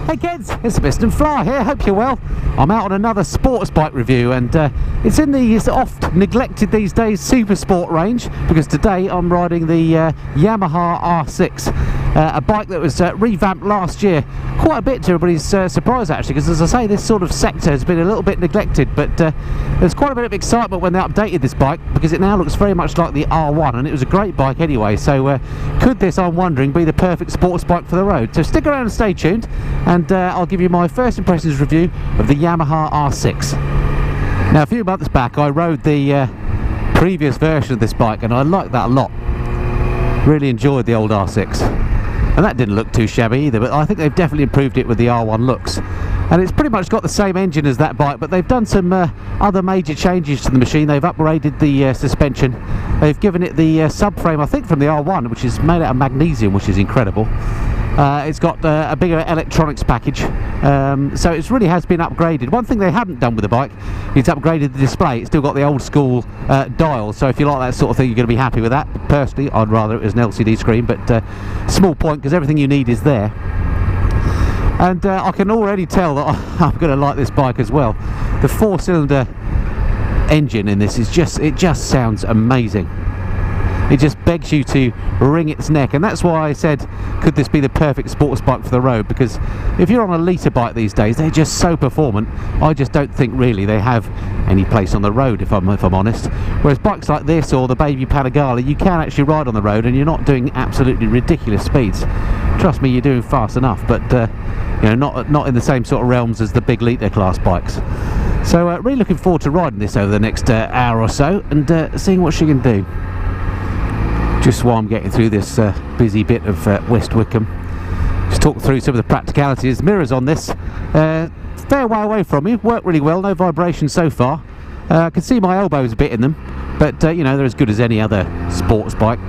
Hey kids, it's Mr. Fly here, hope you're well. I'm out on another sports bike review, and it's in the oft neglected these days super sport range, because today I'm riding the Yamaha R6, a bike that was revamped last year, quite a bit to everybody's surprise actually, because as I say, this sort of sector has been a little bit neglected, but there's quite a bit of excitement when they updated this bike, because it now looks very much like the R1, and it was a great bike anyway. So could this, I'm wondering, be the perfect sports bike for the road? So stick around and stay tuned, and I'll give you my first impressions review of the Yamaha R6. Now, a few months back I rode the previous version of this bike, and I liked that a lot. Really enjoyed the old R6, and that didn't look too shabby either, but I think they've definitely improved it with the R1 looks. And it's pretty much got the same engine as that bike, but they've done some other major changes to the machine. They've upgraded the suspension. They've given it the subframe, I think, from the R1, which is made out of magnesium, which is incredible. It's got a bigger electronics package, so it really has been upgraded. One thing they haven't done with the bike is upgraded the display. It's still got the old school dial, so if you like that sort of thing, you're going to be happy with that. Personally, I'd rather it was an LCD screen, but small point, because everything you need is there. And I can already tell that I'm going to like this bike as well. The 4-cylinder engine in this is it just sounds amazing. It just begs you to wring its neck, and that's why I said, could this be the perfect sports bike for the road? Because if you're on a litre bike these days, they're just so performant. I just don't think really they have any place on the road, if I'm honest. Whereas bikes like this or the baby Panigale, you can actually ride on the road, and you're not doing absolutely ridiculous speeds. Trust me, you're doing fast enough, but you know, not in the same sort of realms as the big litre class bikes. So really looking forward to riding this over the next hour or so, and seeing what she can do. Just while I'm getting through this busy bit of West Wycombe, just talk through some of the practicalities. Mirrors on this, fair way away from me, work really well, no vibration so far. I can see my elbows a bit in them, but you know, they're as good as any other sports bike.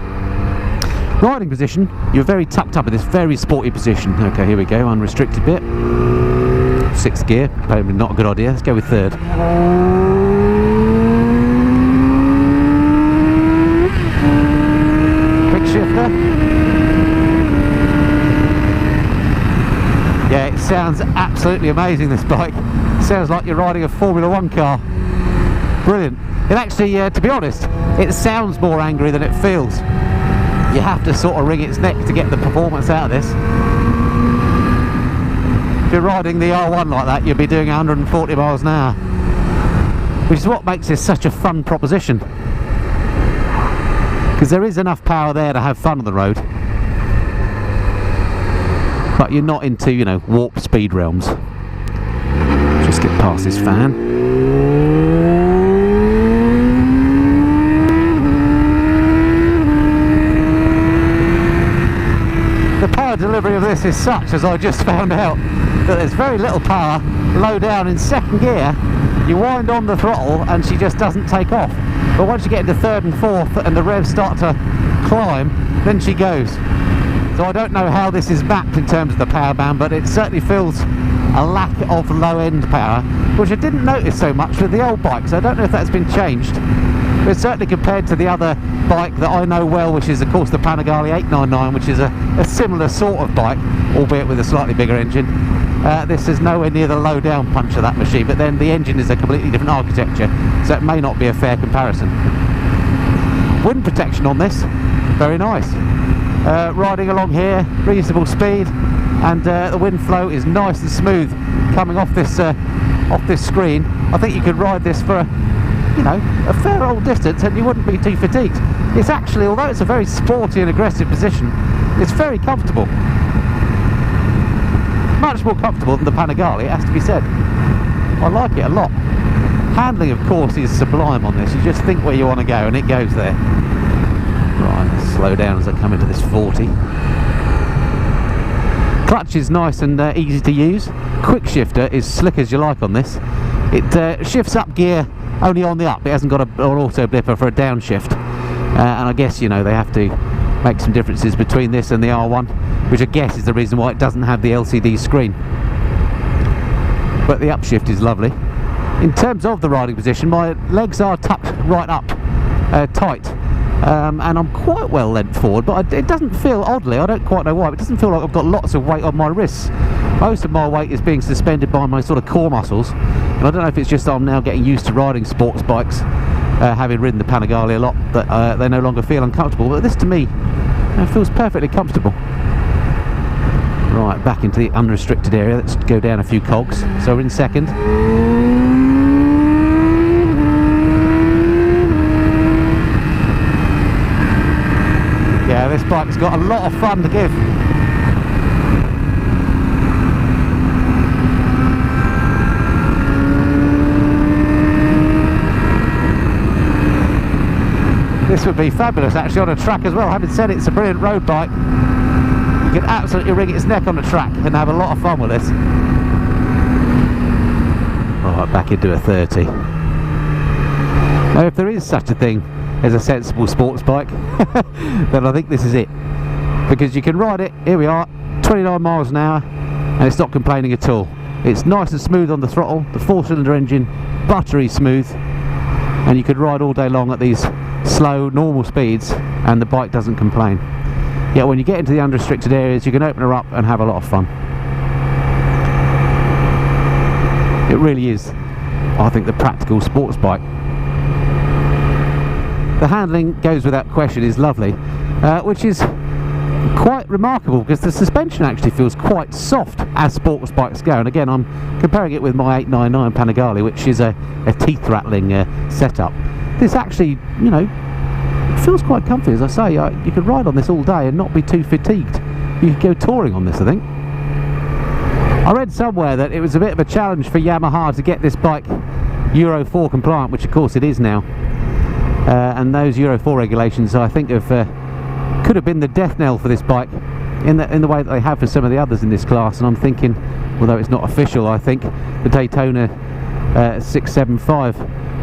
Riding position, you're very tucked up in this very sporty position. Okay, here we go, unrestricted bit. 6th gear, probably not a good idea, let's go with 3rd. Yeah, it sounds absolutely amazing, this bike. It sounds like you're riding a Formula 1 car. Brilliant. It actually, to be honest, it sounds more angry than it feels. You have to sort of wring its neck to get the performance out of this. If you're riding the R1 like that, you'll be doing 140 miles an hour. Which is what makes this such a fun proposition. Because there is enough power there to have fun on the road, but you're not into, you know, warp speed realms. Just get past this fan. The power delivery of this is such, as I just found out, that there's very little power low down in 2nd gear. You wind on the throttle and she just doesn't take off. But once you get into 3rd and 4th and the revs start to climb, then she goes. So I don't know how this is mapped in terms of the power band, but it certainly feels a lack of low-end power, which I didn't notice so much with the old bikes. I don't know if that's been changed, but certainly compared to the other bike that I know well, which is of course the Panigale 899, which is a similar sort of bike, albeit with a slightly bigger engine. This is nowhere near the low down punch of that machine, but then the engine is a completely different architecture, so it may not be a fair comparison. Wind protection on this, very nice. Riding along here, reasonable speed, and the wind flow is nice and smooth coming off this screen. I think you could ride this for a fair old distance and you wouldn't be too fatigued. It's actually, although it's a very sporty and aggressive position, it's very comfortable. Much more comfortable than the Panigale, it has to be said. I like it a lot. Handling, of course, is sublime on this. You just think where you want to go and it goes there. Right, let's slow down as I come into this 40. Clutch is nice and easy to use. Quick shifter is slick as you like on this. It shifts up gear only on the up. It hasn't got an auto blipper for a downshift. And I guess, you know, they have to make some differences between this and the R1, which I guess is the reason why it doesn't have the LCD screen. But the upshift is lovely. In terms of the riding position, my legs are tucked right up, tight, and I'm quite well leant forward, but it doesn't feel, oddly, I don't quite know why, but it doesn't feel like I've got lots of weight on my wrists. Most of my weight is being suspended by my sort of core muscles, and I don't know if it's just I'm now getting used to riding sports bikes, having ridden the Panigale a lot, that they no longer feel uncomfortable, but this to me feels perfectly comfortable. Right, back into the unrestricted area. Let's go down a few cogs. So we're in second. Yeah, this bike's got a lot of fun to give. This would be fabulous actually on a track as well. Having said it's a brilliant road bike, you can absolutely wring its neck on the track and have a lot of fun with this. Right, back into a 30. Now if there is such a thing as a sensible sports bike, then I think this is it. Because you can ride it, here we are, 29 miles an hour, and it's not complaining at all. It's nice and smooth on the throttle, the 4-cylinder engine, buttery smooth, and you could ride all day long at these slow, normal speeds, and the bike doesn't complain. Yet when you get into the unrestricted areas, you can open her up and have a lot of fun. It really is, I think, the practical sports bike. The handling goes without question, is lovely, which is quite remarkable because the suspension actually feels quite soft as sports bikes go. And again, I'm comparing it with my 899 Panigale, which is a teeth-rattling setup. This actually, you know, it feels quite comfy. As I say, you could ride on this all day and not be too fatigued. You could go touring on this, I think. I read somewhere that it was a bit of a challenge for Yamaha to get this bike Euro 4 compliant, which of course it is now. And those Euro 4 regulations, I think, could have been the death knell for this bike in the way that they have for some of the others in this class. And I'm thinking, although it's not official, I think the Daytona 675,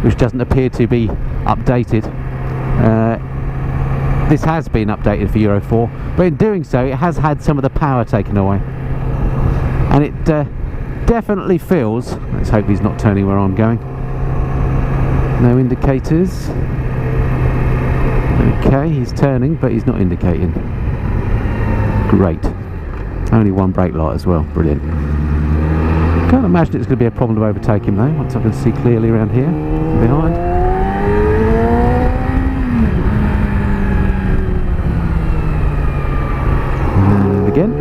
which doesn't appear to be updated, this has been updated for Euro 4, but in doing so it has had some of the power taken away, and it definitely feels, let's hope he's not turning where I'm going, no indicators. Okay, he's turning, but he's not indicating. Great. Only one brake light as well. Brilliant. Can't imagine it's going to be a problem to overtake him though, once I can see clearly around here, behind. And again.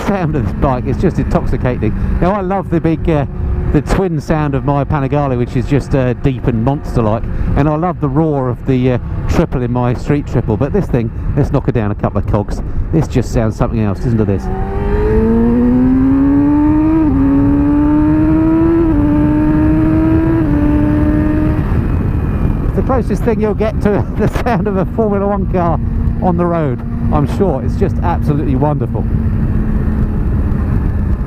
Sound of this bike is just intoxicating. Now I love the big the twin sound of my Panigale, which is just deep and monster like, and I love the roar of the triple in my street triple, but this thing, let's knock it down a couple of cogs, this just sounds something else. Listen to this. It's the closest thing you'll get to the sound of a Formula 1 car on the road, I'm sure. It's just absolutely wonderful.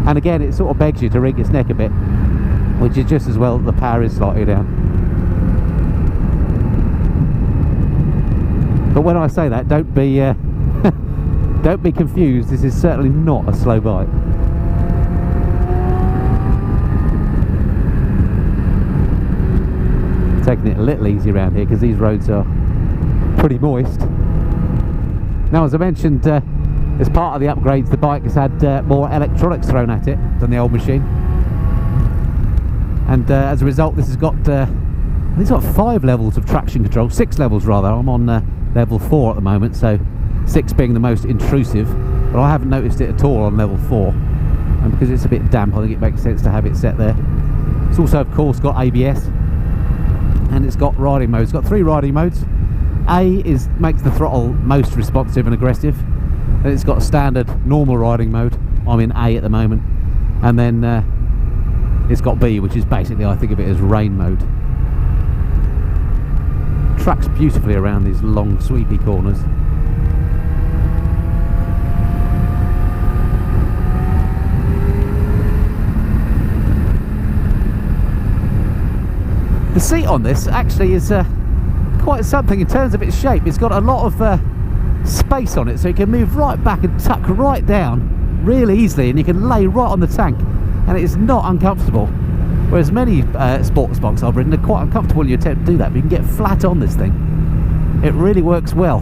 And again, it sort of begs you to wring its neck a bit, which is just as well that the power is slightly down. But when I say that, don't be don't be confused. This is certainly not a slow bike. Taking it a little easy around here because these roads are pretty moist. Now, as I mentioned, as part of the upgrades, the bike has had more electronics thrown at it than the old machine, and as a result, this has got 5 levels of traction control, 6 levels rather. I'm on level 4 at the moment, so 6 being the most intrusive, but I haven't noticed it at all on level 4, and because it's a bit damp, I think it makes sense to have it set there. It's also, of course, got ABS, and it's got riding modes. It's got 3 riding modes. A makes the throttle most responsive and aggressive. Then it's got a standard normal riding mode. I'm in A at the moment, and then it's got B, which is basically, I think of it as rain mode. Tracks beautifully around these long sweepy corners. The seat on this actually is quite something in terms of its shape. It's got a lot of space on it, so you can move right back and tuck right down really easily, and you can lay right on the tank, and it is not uncomfortable. Whereas many sports bikes I've ridden are quite uncomfortable when you attempt to do that, but you can get flat on this thing. It really works well.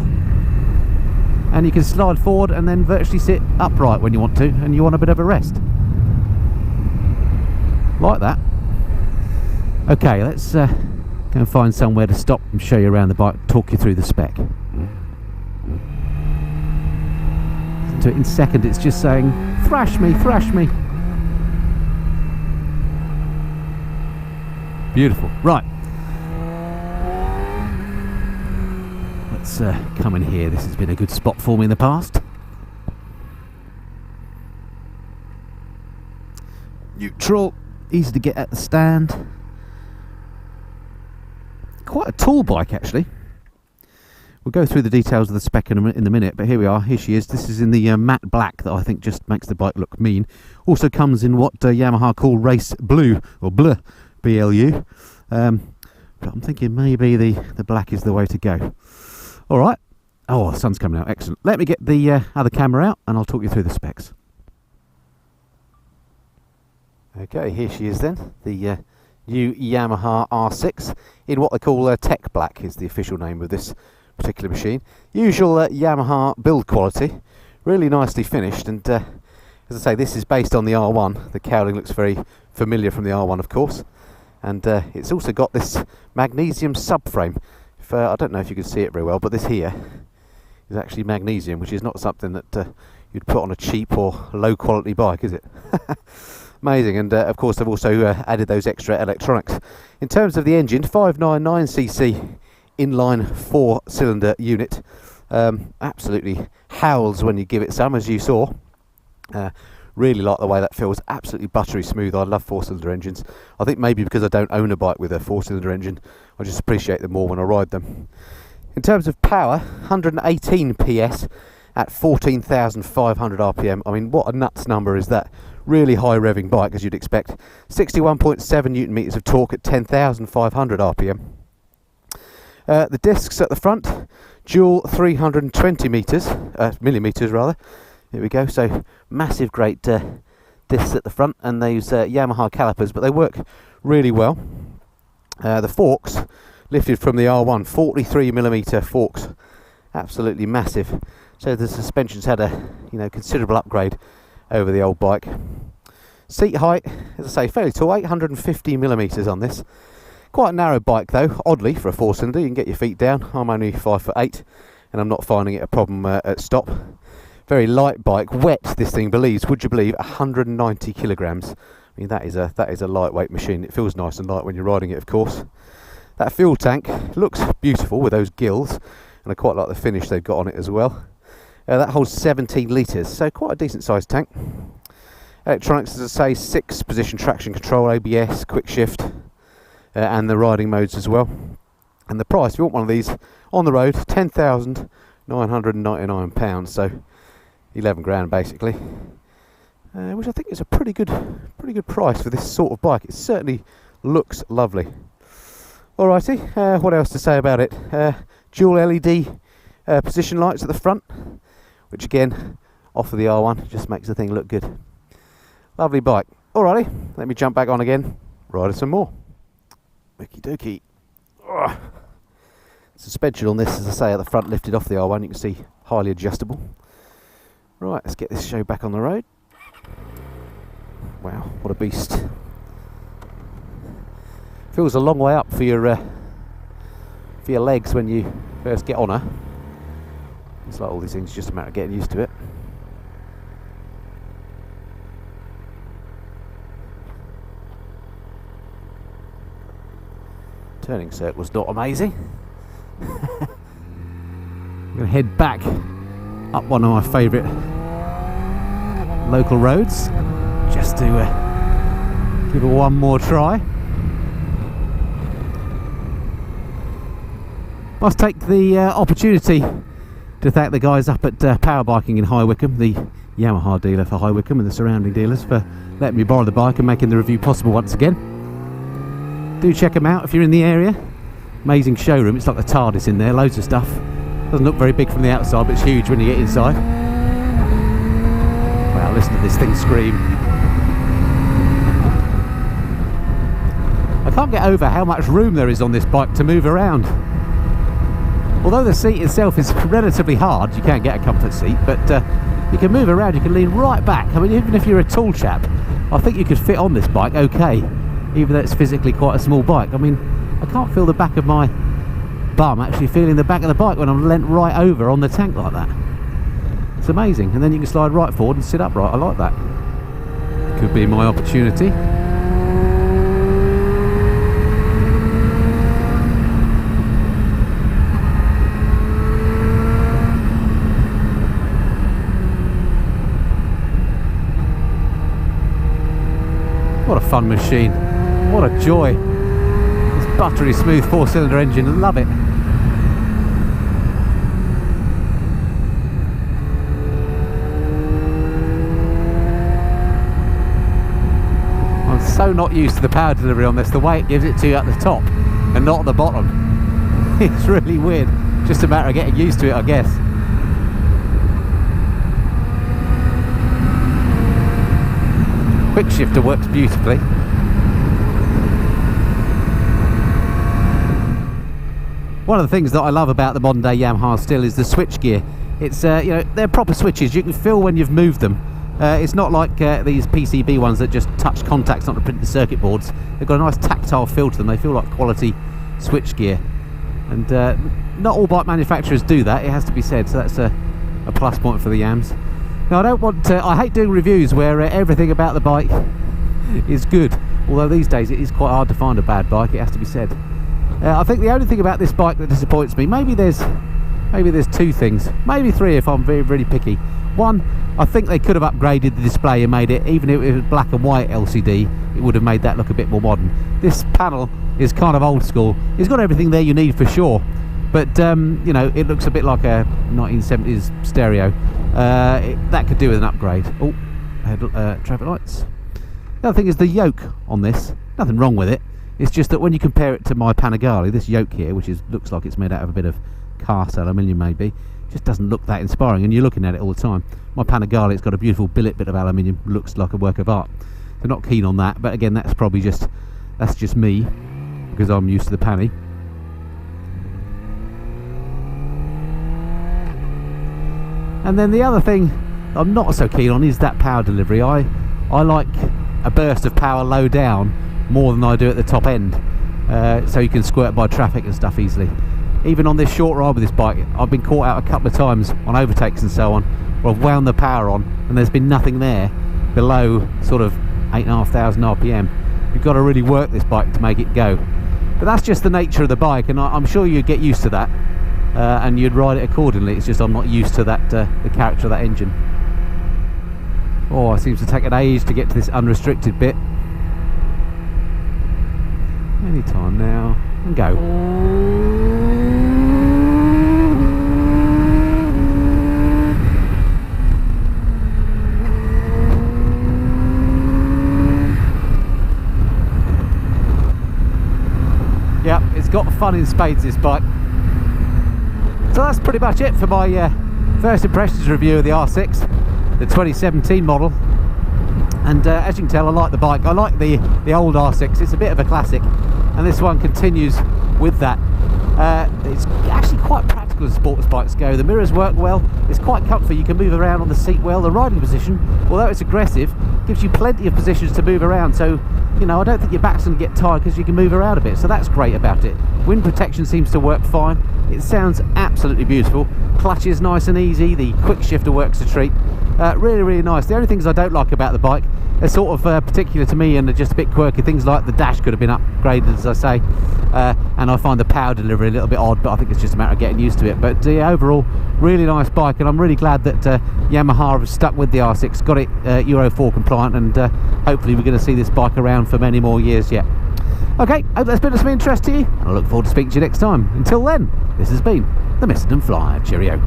And you can slide forward and then virtually sit upright when you want to, and you want a bit of a rest. Like that. Okay, let's go and find somewhere to stop and show you around the bike, talk you through the spec. So in second it's just saying, thrash me, thrash me. Beautiful. Right. Let's come in here. This has been a good spot for me in the past. Neutral. Easy to get at the stand. Quite a tall bike, actually. We'll go through the details of the spec in a minute, but here we are. Here she is. This is in the matte black that I think just makes the bike look mean. Also comes in what Yamaha call race blue, or bleu, BLU. But I'm thinking maybe the black is the way to go. All right. Oh, the sun's coming out. Excellent. Let me get the other camera out and I'll talk you through the specs. Okay, here she is then. The new Yamaha R6 in what they call Tech Black is the official name of this particular machine. Usual Yamaha build quality. Really nicely finished, and as I say, this is based on the R1. The cowling looks very familiar from the R1, of course. And it's also got this magnesium subframe. I don't know if you can see it very well, but this here is actually magnesium, which is not something that you'd put on a cheap or low quality bike, is it? Amazing. And of course they've also added those extra electronics. In terms of the engine, 599cc inline 4-cylinder unit. Absolutely howls when you give it some, as you saw. Really like the way that feels. Absolutely buttery smooth. I love 4-cylinder engines. I think maybe because I don't own a bike with a 4-cylinder engine, I just appreciate them more when I ride them. In terms of power, 118 PS at 14,500 RPM. I mean, what a nuts number is that? Really high revving bike, as you'd expect. 61.7 newton meters of torque at 10,500 RPM. The discs at the front, dual 320 millimeters rather. Here we go. So massive, great discs at the front, and those Yamaha calipers, but they work really well. The forks lifted from the R1, 43mm forks, absolutely massive. So the suspension's had a considerable upgrade over the old bike. Seat height, as I say, fairly tall, 850mm on this. Quite a narrow bike though, oddly for a 4-cylinder. You can get your feet down. I'm only 5'8", and I'm not finding it a problem at stop. Very light bike, wet. This thing believes, would you believe, 190 kilograms. I mean, that is a lightweight machine. It feels nice and light when you're riding it, of course. That fuel tank looks beautiful with those gills, and I quite like the finish they've got on it as well. That holds 17 litres, so quite a decent sized tank. Electronics, as I say, 6-position traction control, ABS, quick shift, and the riding modes as well. And the price, if you want one of these on the road, £10,999, so 11 grand basically, which I think is a pretty good price for this sort of bike. It certainly looks lovely. Alrighty, what else to say about it? Dual LED position lights at the front, which again, off of the R1, just makes the thing look good. Lovely bike. Alrighty, let me jump back on again, ride it some more. Okie dokie. Ugh. Suspension on this, as I say, at the front lifted off the R1, you can see highly adjustable. Right, let's get this show back on the road. Wow, what a beast. Feels a long way up for your legs when you first get on her. It's like all these things, just a matter of getting used to it. Turning circle's not amazing. I'm going to head back up one of my favourite local roads just to give it one more try. Must take the opportunity to thank the guys up at Powerbiking in High Wycombe, the Yamaha dealer for High Wycombe and the surrounding dealers, for letting me borrow the bike and making the review possible once again. Do check them out if you're in the area. Amazing showroom. It's like the TARDIS in there, loads of stuff. Doesn't look very big from the outside, but it's huge when you get inside. Wow, listen to this thing scream. can't get over how much room there is on this bike to move around. Although the seat itself is relatively hard, you can't get a comfort seat, but you can move around, you can lean right back. I mean, even if you're a tall chap, I think you could fit on this bike okay, even though it's physically quite a small bike. I mean, I can't feel the back of my bum actually feeling the back of the bike when I'm leant right over on the tank like that. It's amazing. And then you can slide right forward and sit upright. I like that. Could be my opportunity. What a fun machine. What a joy. This buttery smooth 4-cylinder engine, love it. I'm so not used to the power delivery on this, the way it gives it to you at the top and not at the bottom. It's really weird. Just a matter of getting used to it, I guess. Quick shifter works beautifully. One of the things that I love about the modern day Yamaha still is the switch gear. It's you know, they're proper switches. You can feel when you've moved them. It's not like these PCB ones that just touch contacts onto printed circuit boards. They've got a nice tactile feel to them. They feel like quality switch gear, and not all bike manufacturers do that, it has to be said, so that's a plus point for the Yams. Now, I don't want to, I hate doing reviews where everything about the bike is good, although these days it is quite hard to find a bad bike, it has to be said. I think the only thing about this bike that disappoints me, maybe there's two things, maybe three if I'm really picky. One, I think they could have upgraded the display and made it, even if it was black and white LCD, it would have made that look a bit more modern. This panel is kind of old school. It's got everything there you need for sure, but you know, it looks a bit like a 1970s stereo. That could do with an upgrade. Oh, traffic lights. The other thing is the yoke on this. Nothing wrong with it. It's just that when you compare it to my Panigale, this yoke here, which looks like it's made out of a bit of cast aluminium maybe, just doesn't look that inspiring, and you're looking at it all the time. My Panigale, it's got a beautiful billet bit of aluminium, looks like a work of art. So not keen on that, but again, that's probably just me, because I'm used to the Pani. And then the other thing I'm not so keen on is that power delivery. I like a burst of power low down more than I do at the top end, so you can squirt by traffic and stuff easily. Even on this short ride with this bike, I've been caught out a couple of times on overtakes and so on, where I've wound the power on and there's been nothing there below sort of 8,500 RPM. You've got to really work this bike to make it go. But that's just the nature of the bike, and I'm sure you'd get used to that. And you'd ride it accordingly. It's just I'm not used to that the character of that engine. Oh, it seems to take an age to get to this unrestricted bit. Any time now, and go. Yep, it's got fun in spades, this bike. So that's pretty much it for my first impressions review of the R6, the 2017 model. And as you can tell, I like the bike. I like the old R6. It's a bit of a classic, and this one continues with that. It's actually quite practical as sports bikes go. The mirrors work well. It's quite comfy. You can move around on the seat well. The riding position, although it's aggressive, gives you plenty of positions to move around. So, you know, I don't think your back's going to get tired because you can move around a bit. So that's great about it. Wind protection seems to work fine. It sounds absolutely beautiful. Clutch is nice and easy. The quick shifter works a treat. Really, really nice. The only things I don't like about the bike are sort of particular to me and are just a bit quirky. Things like the dash could have been upgraded, as I say, and I find the power delivery a little bit odd, but I think it's just a matter of getting used to it. But overall, really nice bike, and I'm really glad that Yamaha have stuck with the R6, got it Euro 4 compliant, and hopefully we're going to see this bike around for many more years yet. Okay, hope that's been of some interest to you, and I look forward to speaking to you next time. Until then, this has been the Mr. Flyer. Cheerio.